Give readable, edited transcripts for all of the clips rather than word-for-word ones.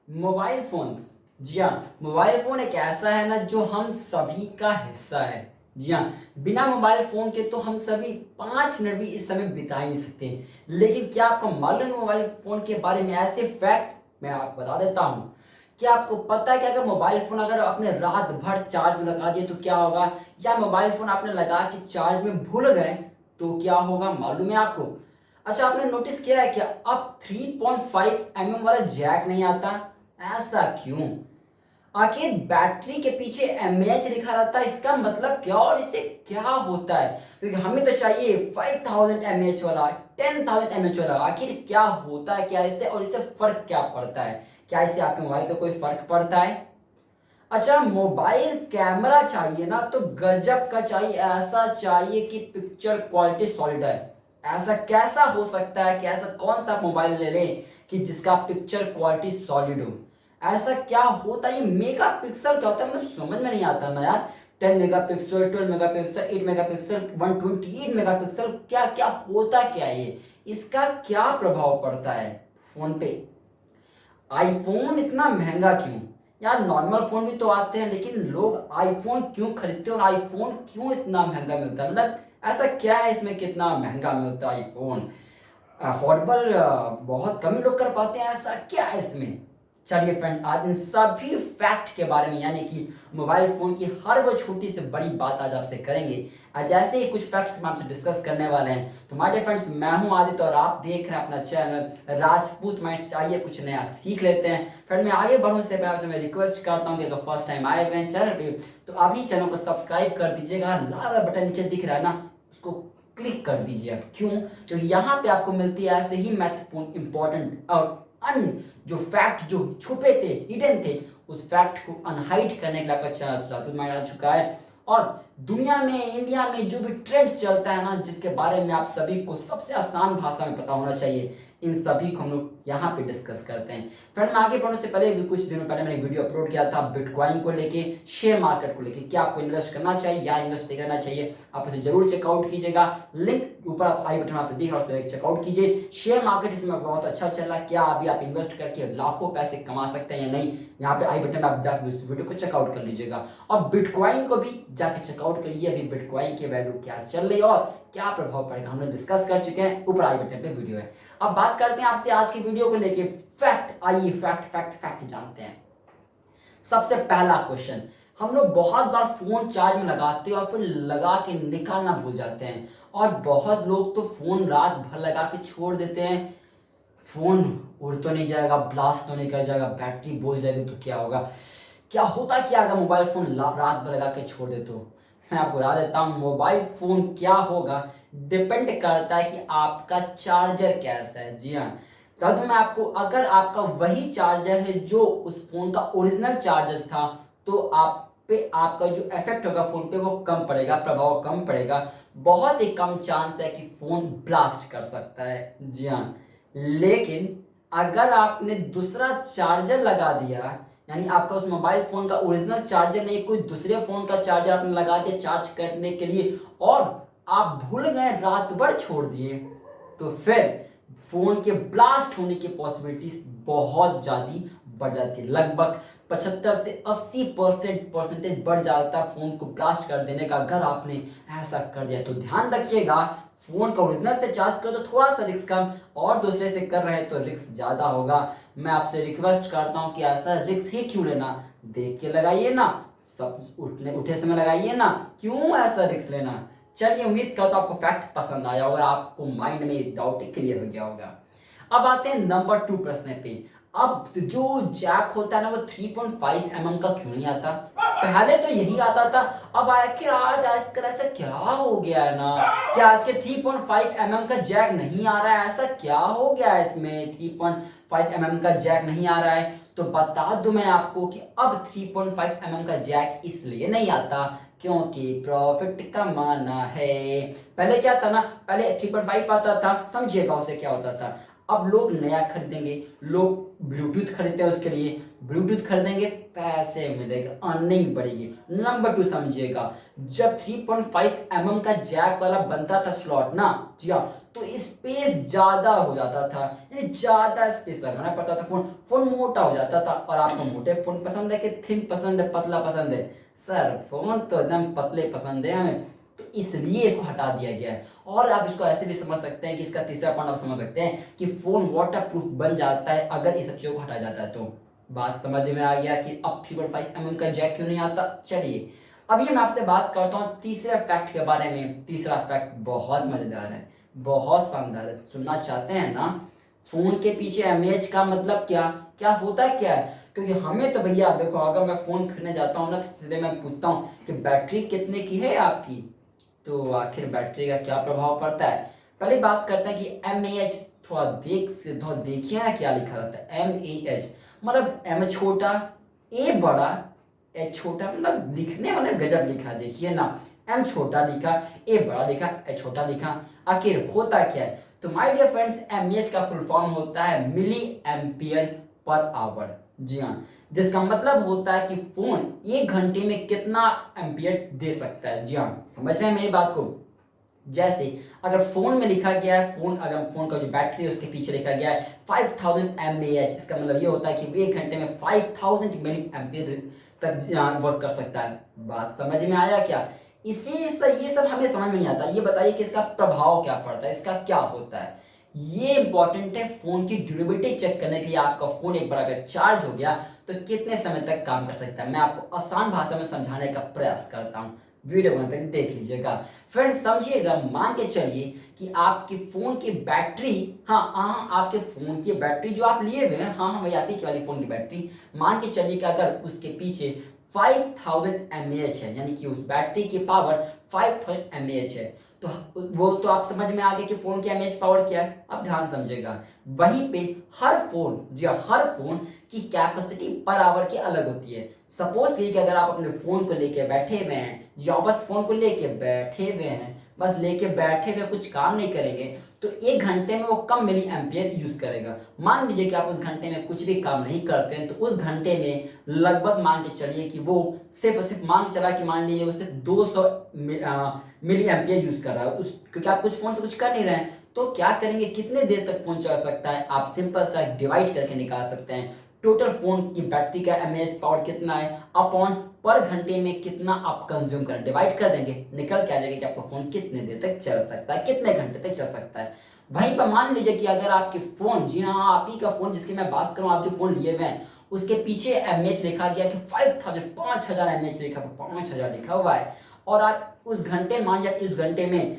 Mobile phone. जी हाँ, mobile phone एक ऐसा है ना जो हम सभी का हिस्सा है। जी हाँ, बिना मोबाइल फोन के तो हम सभी 5 मिनट भी इस समय बिता ही नहीं सकते। लेकिन क्या आपको मालूम है मोबाइल फोन के बारे में ऐसे फैक्ट मैं आपको बता देता हूँ। क्या आपको पता है कि अगर मोबाइल फोन अगर आपने रात भर चार्ज में लगा दिए तो क्या होगा, या मोबाइल फोन आपने लगा के चार्ज में भूल गए तो क्या होगा, मालूम है आपको? अच्छा, आपने नोटिस किया है क्या अब 3.5 mm वाला जैक नहीं आता? ऐसा क्यों? आखिर बैटरी के पीछे एमएएच लिखा रहता है, इसका मतलब क्या और इससे क्या होता है? क्योंकि हमें तो चाहिए 5000 एमएएच वाला, 10,000 एमएएच वाला। आखिर क्या होता है, क्या इससे और इससे फर्क क्या पड़ता है? क्या इससे आपके मोबाइल पे कोई फर्क पड़ता है? अच्छा, मोबाइल कैमरा चाहिए ना तो गजब का चाहिए, ऐसा चाहिए कि पिक्चर क्वालिटी सॉलिड है। ऐसा कैसा हो सकता है कि ऐसा कौन सा मोबाइल ले लें कि जिसका पिक्चर क्वालिटी सॉलिड हो? ऐसा क्या होता है? ये मेगा पिक्सल क्या होता है, मुझे समझ में नहीं आता ना यार। 10 मेगापिक्सल, 12 मेगापिक्सल, 8 मेगापिक्सल, 128 मेगापिक्सल, क्या क्या होता क्या है ये? इसका क्या प्रभाव पड़ता है फोन पे? आईफोन इतना महंगा क्यों? यार नॉर्मल फोन भी तो आते हैं, लेकिन लोग आईफोन क्यों खरीदते हैं और आईफोन क्यों इतना महंगा मिलता है? मतलब ऐसा क्या है इसमें कितना महंगा मिलता है आईफोन? अफोर्डेबल बहुत कम ही लोग कर पाते हैं, ऐसा क्या है इसमें? चलिए फ्रेंड, आज इन सभी फैक्ट के बारे में, यानी कि मोबाइल फोन की हर वो छोटी से बड़ी बात आज आपसे करेंगे। आज ऐसे ही कुछ फैक्ट्स हम आपसे डिस्कस करने वाले हैं। तो माय डियर फ्रेंड्स, मैं हूं आदित्य और आप देख रहे हैं अपना चैनल राजपूत माइंड्स। चाहिए कुछ नया सीख लेते हैं। फ्रेंड, मैं आगे बढ़ूं से पहले आपसे मैं रिक्वेस्ट करता हूं कि अगर फर्स्ट टाइम आए हुए हैं चैनल पे तो अभी चैनल को सब्सक्राइब कर दीजिएगा। लाल वाला बटन नीचे दिख रहा है ना, उसको क्लिक कर दीजिए आप। क्यों? क्योंकि यहाँ पे आपको मिलती है ऐसे ही महत्वपूर्ण, इंपॉर्टेंट और अन्य जो फैक्ट जो छुपे थे, हिडन थे, उस फैक्ट को अनहाइड करने के लिए आपका चैनल आ चुका है। और दुनिया में, इंडिया में जो भी ट्रेंड्स चलता है ना, जिसके बारे में आप सभी को सबसे आसान भाषा में पता होना चाहिए, इन सभी को हम लोग यहाँ पे डिस्कस करते हैं। फ्रेंड, मैं आगे बढ़ने से पहले भी कुछ दिनों पहले मैंने वीडियो अपलोड किया था बिटकॉइन को लेके, शेयर मार्केट को लेके, क्या आपको इन्वेस्ट करना चाहिए या इन्वेस्ट नहीं करना चाहिए। आप उसे जरूर चेकआउट कीजिएगा। लिंक ऊपर आप आई बटन आप देख रहे हो, चेकआउट कीजिए। शेयर मार्केट इसमें बहुत अच्छा चल रहा है। क्या अभी आप इन्वेस्ट करके लाखों पैसे कमा सकते हैं या नहीं? यहाँ पे आई बटन आप जाकर उस वीडियो को चेकआउट कर लीजिएगा। और बिटकॉइन को भी जाके चेकआउट करिए, अभी बिटकॉइन की वैल्यू क्या चल रही है और क्या प्रभाव पड़ेगा, हम लोग डिस्कस कर चुके हैं। ऊपर आई बटन पे वीडियो है। अब बात करते हैं आपसे आज की वीडियो को लेके फैक्ट। आइए फैक्ट फैक्ट फैक्ट जानते हैं। सबसे पहला क्वेश्चन, हम लोग बहुत बार फोन चार्ज में लगाते हैं और फिर लगा के निकालना भूल जाते हैं। और बहुत लोग तो फोन रात भर लगा के छोड़ देते हैं। फोन उड़ तो नहीं जाएगा, ब्लास्ट तो नहीं कर जाएगा, बैटरी बोल जाएगी तो क्या होगा? क्या होता क्या अगर मोबाइल फोन रात भर लगा के छोड़ दे तो? मैं आपको बता देता हूँ मोबाइल फोन क्या होगा, डिपेंड करता है कि आपका चार्जर कैसा है। जी हाँ, तब मैं आपको, अगर आपका वही चार्जर है जो उस फोन का ओरिजिनल चार्जर था तो आप पे आपका जो इफेक्ट होगा फोन पे वो कम पड़ेगा, प्रभाव कम पड़ेगा। बहुत ही कम चांस है कि फोन ब्लास्ट कर सकता है। जी हाँ, लेकिन अगर आपने दूसरा चार्जर लगा दिया, यानी आपका उस मोबाइल फोन का ओरिजिनल चार्जर नहीं, कोई दूसरे फोन का चार्जर आपने लगा दिया चार्ज करने के लिए और आप भूल गए, रात भर छोड़ दिए, तो फिर फोन के ब्लास्ट होने की पॉसिबिलिटीज बहुत ज्यादा बढ़ जाती है। लगभग 75 से 80% बढ़ जाता है फोन को ब्लास्ट कर देने का अगर आपने ऐसा कर दिया। तो ध्यान रखिएगा, फोन का ओरिजिनल से चार्ज करो तो थोड़ा सा रिस्क कम, और दूसरे से कर रहे हैं तो रिस्क ज्यादा होगा। मैं आपसे रिक्वेस्ट करता हूं कि ऐसा रिस्क ही क्यों लेना, देख के लगाइए ना, सब उठे समय लगाइए ना, क्यों ऐसा रिस्क लेना। चलिए, उम्मीद करता हूं आपको फैक्ट पसंद आया होगा, आपको माइंड में डाउट क्लियर हो गया होगा। अब आते हैं नंबर 2 प्रश्न पे। अब जो जैक होता है ना वो 3.5 mm का क्यों नहीं आता? पहले तो यही आता था, अब आखिर आज आजकल ऐसा क्या हो गया है ना, क्या आज के 3.5 mm का जैक नहीं आ रहा है? ऐसा क्या हो गया है इसमें 3.5 mm का जैक नहीं आ रहा है? तो बता दूं मैं आपको कि अब 3.5 mm का जैक इसलिए नहीं आता क्योंकि प्रॉफिट कमाना है। पहले क्या था ना, पहले 3.5 आता था, समझिएगा उसे क्या होता था। अब लोग नया खरीदेंगे, लोग ब्लूटूथ खरीदते हैं, उसके लिए ब्लूटूथ खरीदेंगे, पैसे मिलेंगे, अर्निंग बढ़ेगी। नंबर 2 समझिएगा, जब 3.5 mm का जैक वाला बनता था स्लॉट ना, जी हाँ, तो स्पेस ज़्यादा हो जाता था, यानी ज़्यादा स्पेस लगाना पड़ता था। फोन फोन मोटा हो जाता था। और आपको मोटे फोन पसंद है कि थिन पसंद है, पतला पसंद है? सर फोन तो एकदम पतले पसंद है हमें, तो इसलिए इसको हटा दिया गया है। और आप इसको ऐसे भी समझ सकते हैं कि इसका तीसरा पॉइंट आप समझ सकते हैं कि फोन वाटर प्रूफ बन जाता है अगर इस सब चीज़ों को हटा जाता है। तो बात समझ में आ गया कि अब 3.5 mm का जैक क्यों नहीं आता। चलिए अभी मैं आपसे बात करता हूँ तीसरे फैक्ट के बारे में। तीसरा फैक्ट बहुत मजेदार है, बहुत शानदार है। सुनना चाहते हैं ना? फोन के पीछे एमएएच का मतलब क्या क्या होता है, क्या है? क्योंकि हमें तो भैया देखो, अगर मैं फोन खरीदने जाता हूँ ना तो सीधे मैं पूछता हूँ कि बैटरी कितने की है आपकी, तो आखिर बैटरी का क्या प्रभाव पड़ता है। पहले बात करते हैं कि एमएएच, थोड़ा देखिए ना क्या लिखा रहता है। एमएएच मतलब एम छोटा, ए बड़ा, एच छोटा, मतलब लिखने वाले गजब लिखा, देखिए ना। एम छोटा लिखा, ए बड़ा लिखा, ए छोटा लिखा। आखिर होता क्या है? तो माय डियर फ्रेंड्स, एमएएच का फुल फॉर्म होता है मिली एम्पियर पर आवर। जी हाँ, जिसका मतलब होता है कि फोन 1 घंटे में कितना एम्पियर दे सकता है। जी हाँ, समझ रहे हैं मेरी बात को? जैसे अगर फोन में लिखा गया है, अगर फोन का जो बैटरी है उसके पीछे लिखा गया है 5000 mAh, इसका मतलब ये होता है कि वो 1 घंटे में 5000 मिली एम्पियर तक वर्क कर सकता है। बात समझ में आया क्या? ये सब हमें समझ में नहीं आता। ये बताइए कि इसका प्रभाव क्या पड़ता है, इसका क्या होता है। ये इंपॉर्टेंट है फोन की ड्यूरेबिलिटी चेक करने के लिए। आपका फोन एक बार अगर चार्ज हो गया तो कितने समय तक काम कर सकता है। मैं आपको आसान भाषा में समझाने का प्रयास करता हूँ, वीडियो बन तक देख लीजिएगा। फ्रेंड्स समझिएगा, मान के चलिए कि आपके फोन की बैटरी, आपके फोन की बैटरी जो आप लिए हुए हैं, वही आपकी वाली फोन की बैटरी, मान के चलिए कि अगर उसके पीछे 5000 mAh है, यानी कि उस बैटरी की पावर 5000 mAh है, तो वो तो आप समझ में आ गए कि फोन की एमएएच पावर क्या है। अब ध्यान समझेगा, वहीं पे हर फोन, जी हर फोन की कैपेसिटी पर आवर की अलग होती है। सपोज कीजिए कि अगर आप अपने फोन को लेके बैठे हुए हैं, या बस फोन को लेके बैठे हुए हैं, बस लेके बैठे हुए कुछ काम नहीं करेंगे, तो 1 घंटे में वो कम मिली एम्पियर यूज करेगा। मान लीजिए कि आप उस घंटे में कुछ भी काम नहीं करते हैं, तो उस घंटे में लगभग मान के चलिए कि वो सिर्फ मान के चला कि मान लीजिए वो सिर्फ 200 मिली एम्पियर यूज कर रहा है उस, क्योंकि आप कुछ फोन से कुछ कर नहीं रहे हैं। तो क्या करेंगे, कितने देर तक फोन चला सकता है, आप सिंपल सा डिवाइड करके निकाल सकते हैं। टोटल फोन की बैटरी का एमएएच पावर कितना है अपॉन पर घंटे में कितना आप कंज्यूम करें, डिवाइड कर देंगे, निकल के आ जाएगा कि आपका फोन कितने देर तक चल सकता है, कितने घंटे तक चल सकता है। वहीं पर मान लीजिए कि अगर आपके फोन, जी हाँ आप ही का फोन जिसकी मैं बात करूं, आप जो फोन लिए हुए हैं उसके पीछे एमएएच लिखा गया कि 5000 एमएएच लिखा, 5000 लिखा हुआ है, और आप उस घंटे, मान लीजिए उस घंटे में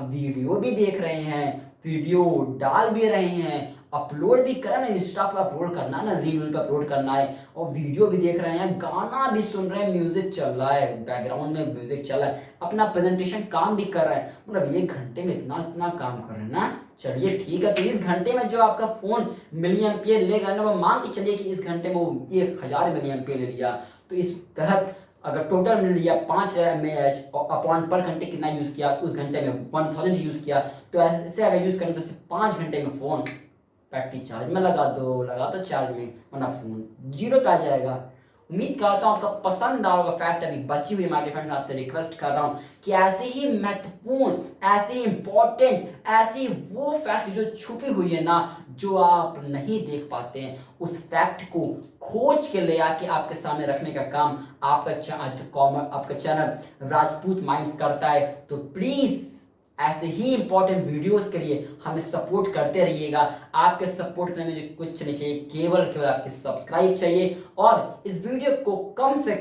वीडियो भी देख रहे हैं, वीडियो डाल भी रहे हैं, अपलोड भी कर रहे हैं, इंस्टा पर अपलोड करना है ना, रील पर अपलोड करना है, और वीडियो भी देख रहे हैं, गाना भी सुन रहे हैं, म्यूजिक चल रहा है, बैकग्राउंड में म्यूजिक चल रहा है, अपना प्रेजेंटेशन काम भी कर रहे हैं, मतलब 1 घंटे में इतना इतना काम कर रहे हैं ना। चलिए ठीक है, तो इस घंटे में जो आपका फोन मिली एम्पियर लेगा ना, वो मान के चलिए कि इस घंटे में वो 1000 मिली एम्पियर ले लिया, तो इस तहत अगर टोटल मिल लिया 5000 mAh अपॉन पर घंटे कितना यूज किया, उस घंटे में 1000 यूज किया, तो ऐसे अगर यूज करें तो सिर्फ 5 घंटे में फोन बैटरी चार्ज में लगा दो चार्ज में, वरना फोन जीरो पे आ जाएगा। उम्मीद करता हूँ आपका पसंद आएगा फैक्ट। अभी बची हुई हमारे फ्रेंड्स आपसे रिक्वेस्ट कर रहा हूँ कि ऐसे ही महत्वपूर्ण, ऐसे इंपॉर्टेंट, ऐसी वो फैक्ट जो छुपी हुई है ना, जो आप नहीं देख पाते हैं, उस फैक्ट को खोज के ले आके आपके सामने रखने का काम आपका चैनल राजपूत माइंड्स करता है। तो प्लीज ऐसे ही इंपॉर्टेंट वीडियोस के लिए हमें सपोर्ट करते रहिएगा। आपके सपोर्ट करने में कुछ नहीं चाहिए, केवल आपके सब्सक्राइब चाहिए, और इस वीडियो को कम से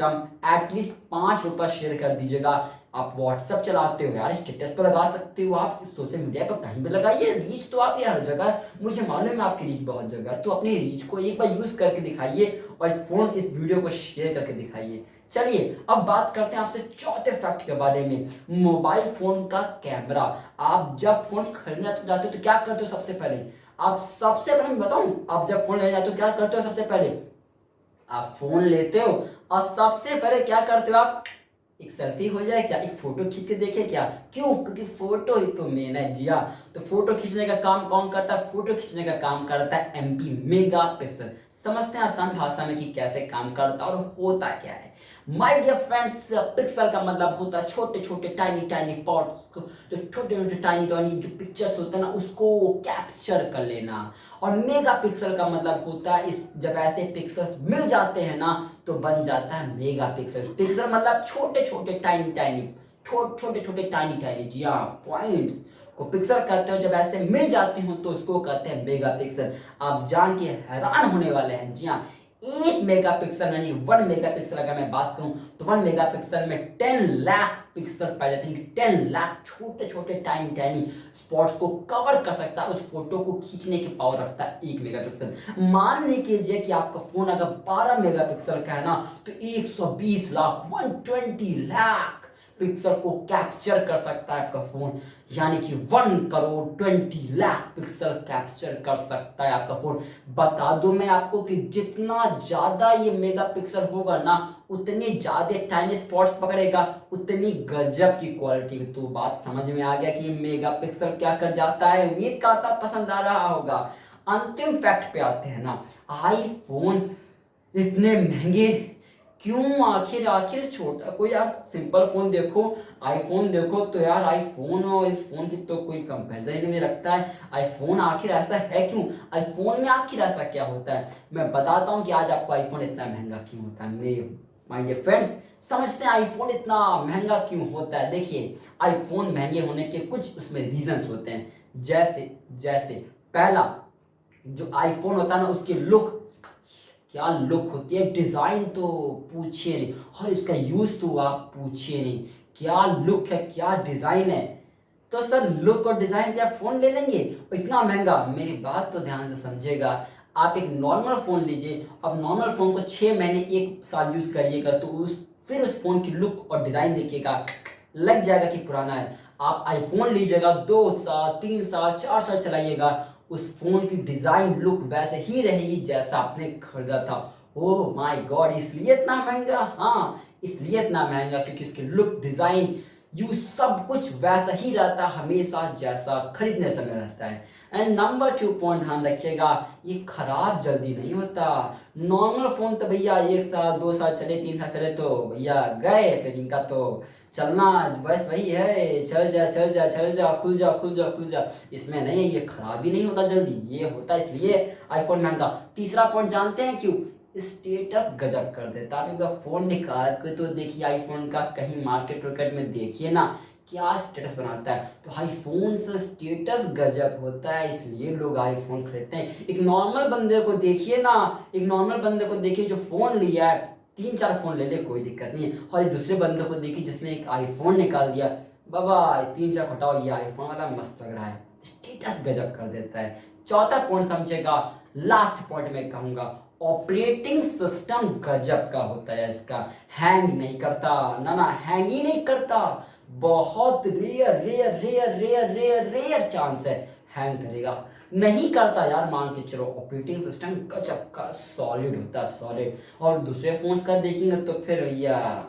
कम एटलीस्ट 5 रुपये शेयर कर दीजिएगा। आप व्हाट्सएप चलाते हो यार, स्टेटस पर लगा सकते हो, आप सोशल मीडिया पर कहीं भी लगाइए, रीच तो आपकी हर जगह, मुझे मालूम है आपकी रीच बहुत जगह है, तो अपनी रीच को एक बार यूज करके दिखाइए, और इस वीडियो को शेयर करके दिखाइए। चलिए अब बात करते हैं आपसे चौथे फैक्ट के बारे में, मोबाइल फोन का कैमरा। आप जब फोन खरीदने जाते हो तो क्या करते हो सबसे पहले? मैं बताऊं, आप जब फोन लेने जाते हो क्या करते हो सबसे पहले? आप फोन लेते हो और सबसे पहले क्या करते हो आप? एक सेल्फी हो जाए क्या, एक फोटो खींच के देखे क्या? क्यों? क्योंकि फोटो ही तो मेन है। जी हाँ, तो फोटो खींचने का काम कौन करता है? फोटो खींचने का काम करता है MP मेगा पिक्सल। समझते हैं आसान भाषा में कि कैसे काम करता है और होता क्या है। माय डियर फ्रेंड्स, पिक्सल का मतलब होता है छोटे छोटे टाइनी टाइनी पॉट्स, जो छोटे छोटे टाइनी टाइनी जो पिक्चर्स होते हैं ना उसको कैप्चर कर लेना। और मेगा पिक्सल का मतलब होता है इस जब ऐसे पिक्सल्स मिल जाते हैं ना तो बन जाता है मेगा पिक्सल। पिक्सल मतलब छोटे छोटे टाइनी टाइनी, छोटे छोटे टाइनी टाइनी, जी हाँ, पॉइंट्स को पिक्सल कहते हैं। जब ऐसे मिल जाते हो तो उसको कहते हैं मेगा पिक्सल। आप जान के हैरान होने वाले हैं, जी हाँ, 1 मेगापिक्सल यानी 1 मेगापिक्सल अगर मैं बात करूं तो 1 मेगापिक्सल में 10 लाख पिक्सल पाए जाते हैं। 10 लाख छोटे छोटे टाइनी टाइनी स्पॉट्स को कवर कर सकता है, उस फोटो को खींचने की पावर रखता है 1 मेगापिक्सल। मान लीजिए कि आपका फोन अगर 12 मेगापिक्सल का है ना तो 120 लाख 120 लाख पिक्सल को कैप्चर कर सकता है आपका फोन, यानी कि 1 करोड़ 20 लाख पिक्सल कैप्चर कर सकता है आपका फोन। बता दूं मैं आपको कि जितना ज्यादा ये मेगा पिक्सल होगा ना उतनी ज्यादा टाइनी स्पॉट्स पकड़ेगा, उतनी गजब की क्वालिटी। तो बात समझ में आ गया कि मेगा पिक्सल क्या कर जाता है। उम्मीद करता पसंद आ रहा होगा। अंतिम फैक्ट पे आते हैं ना, आईफोन इतने महंगे क्यों? आखिर आखिर छोटा कोई आप सिंपल फोन देखो, आईफोन देखो तो यार आईफोन और इस फोन की तो कोई कंपैरिजन ही नहीं रखता है। आईफोन आखिर ऐसा है क्यों? आईफोन में आखिर ऐसा क्या होता है? मैं बताता हूँ कि आज आपको आईफोन इतना महंगा क्यों होता है। मेरे माय डियर फ्रेंड्स, समझते हैं आईफोन इतना महंगा क्यों होता है। देखिए, आईफोन महंगे होने के कुछ उसमें रीजंस होते हैं। जैसे जैसे पहला, जो आईफोन होता है ना उसकी लुक, क्या लुक होती है, डिजाइन तो पूछिए नहीं, और इसका यूज तो आप पूछिए नहीं। क्या लुक है, क्या डिजाइन है। तो सर लुक और डिजाइन पे आप फोन ले लेंगे इतना महंगा? मेरी बात तो ध्यान से समझिएगा। आप एक नॉर्मल फोन लीजिए, अब नॉर्मल फोन को 6 महीने 1 साल यूज करिएगा तो फिर उस फोन की लुक और डिजाइन देखिएगा, लग जाएगा कि पुराना है। आप आईफोन लीजिएगा, 2 साल 3 साल 4 साल चलाइएगा, उस फोन की डिजाइन लुक वैसे ही रहेगी जैसा आपने खरीदा था। ओह माय गॉड, इसलिए इतना महंगा? हाँ, इसलिए इतना महंगा क्योंकि इसकी लुक, डिजाइन, यू सब कुछ वैसा ही रहता है हमेशा जैसा खरीदने समय रहता है। एंड नंबर 2 पॉइंट ध्यान रखिएगा, ये खराब जल्दी नहीं होता। नॉर्मल फोन तो भैया 1 साल 2 साल चले, 3 साल चले तो भैया गए, फिर इनका तो चलना बस वही है, चल जा चल जा चल जा, खुल जा खुल जा खुल जा। इसमें नहीं, ये खराब ही नहीं होता जल्दी, ये होता इसलिए आईफोन महंगा। तीसरा पॉइंट जानते हैं क्यों? स्टेटस गजब कर देता। आप एक बार फोन निकाल के तो देखिए आईफोन का, कहीं मार्केट वार्केट में देखिए ना क्या स्टेटस बनाता है। तो आईफोन से स्टेटस गजब होता है, इसलिए लोग आईफोन खरीदते हैं। एक नॉर्मल बंदे को देखिए ना, एक नॉर्मल बंदे को देखिए जो फोन लिया है, 3 4 फोन ले ले कोई दिक्कत नहीं है, और एक दूसरे बंदे को देखिए जिसने एक आईफोन निकाल दिया, बाबा 3 4 हटाओ, ये आईफोन वाला मस्त लग रहा है, स्टेटस गजब कर देता है। चौथा पॉइंट समझेगा, लास्ट पॉइंट में कहूंगा, ऑपरेटिंग सिस्टम गजब का होता है इसका। हैंग नहीं करता, ना ना, हैंग ही नहीं करता। बहुत rare rare rare rare rare rare chance है हैंग करेगा, नहीं करता यार, मान के चलो। ऑपरेटिंग सिस्टम गजब का सॉलिड होता है, सॉलिड। और दूसरे फोन्स का देखेंगे तो फिर भैया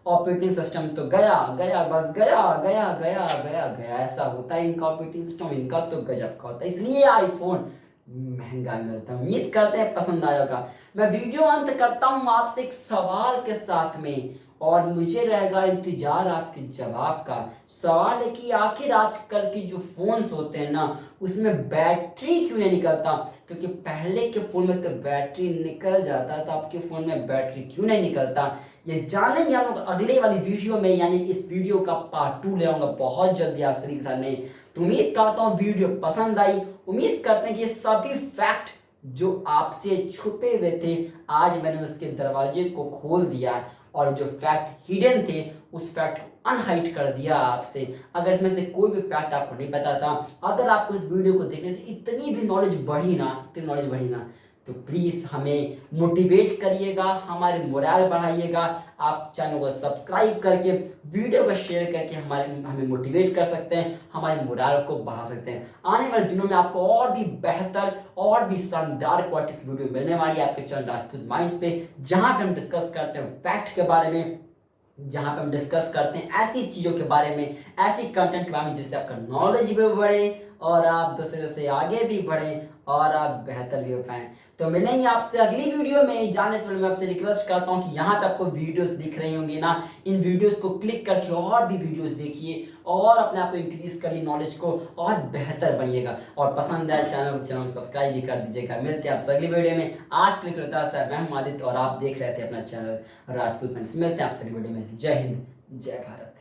ऑपरेटिंग सिस्टम तो गया गया, बस गया गया गया गया गया, ऐसा होता है इनका ऑपरेटिंग सिस्टम। इनका तो गजब का होता है, इसलिए आईफोन महंगा मिलता है। उम्मीद करते हैं पसंद आया होगा। मैं वीडियो अंत करता हूं आपसे एक सवाल के साथ में, और मुझे रहेगा इंतजार आपके जवाब का। सवाल है कि आखिर आजकल की जो फोन्स होते हैं ना उसमें बैटरी क्यों नहीं निकलता? क्योंकि पहले के फोन में तो बैटरी निकल जाता था, आपके फोन में बैटरी क्यों नहीं निकलता? ये जानेंगे हम लोग अगले वाली वीडियो में, यानी इस वीडियो का पार्ट 2 ले आऊंगा बहुत जल्दी आप सभी के सामने। तो उम्मीद करता हूँ वीडियो पसंद आई। उम्मीद करते हैं कि ये सभी फैक्ट जो आपसे छुपे हुए थे आज मैंने उसके दरवाजे को खोल दिया, और जो फैक्ट हिडन थे उस फैक्ट को अनहाइड कर दिया आपसे। अगर इसमें से कोई भी फैक्ट आपको नहीं पता था, अगर आपको इस वीडियो को देखने से इतनी भी नॉलेज बढ़ी ना, इतनी नॉलेज बढ़ी ना, तो प्लीज़ हमें मोटिवेट करिएगा, हमारे मोरल बढ़ाइएगा। आप चैनल को सब्सक्राइब करके, वीडियो को शेयर करके हमें मोटिवेट कर सकते हैं, हमारे मोरल को बढ़ा सकते हैं। आने वाले दिनों में आपको और भी बेहतर और भी शानदार क्वालिटी वीडियो मिलने वाली है आपके चैनल राजपूत माइंड्स पे, जहां पे हम डिस्कस करते हैं फैक्ट के बारे में, जहां पे हम डिस्कस करते हैं ऐसी चीज़ों के बारे में, ऐसी कंटेंट के बारे में जिससे आपका नॉलेज भी बढ़े और आप दूसरे से आगे भी बढ़ें और आप बेहतर भी हो पाएँ। तो मिलेंगे आपसे अगली वीडियो में। जाने से पहले मैं आपसे रिक्वेस्ट करता हूँ कि यहाँ पे आपको वीडियोस दिख रही होंगी ना, इन वीडियोस को क्लिक करके और भी वीडियोस देखिए और अपने आप को इंक्रीज करिए, नॉलेज को और बेहतर बनिएगा। और पसंद आए चैनल को सब्सक्राइब भी कर दीजिएगा। मिलते हैं आपसे अगली वीडियो में। आज के लिए मैं हूं आदित्य और आप देख रहे थे अपना चैनल राजपूत फ्रेंड्स। मिलते हैं आपसे अगली वीडियो में। जय हिंद, जय भारत।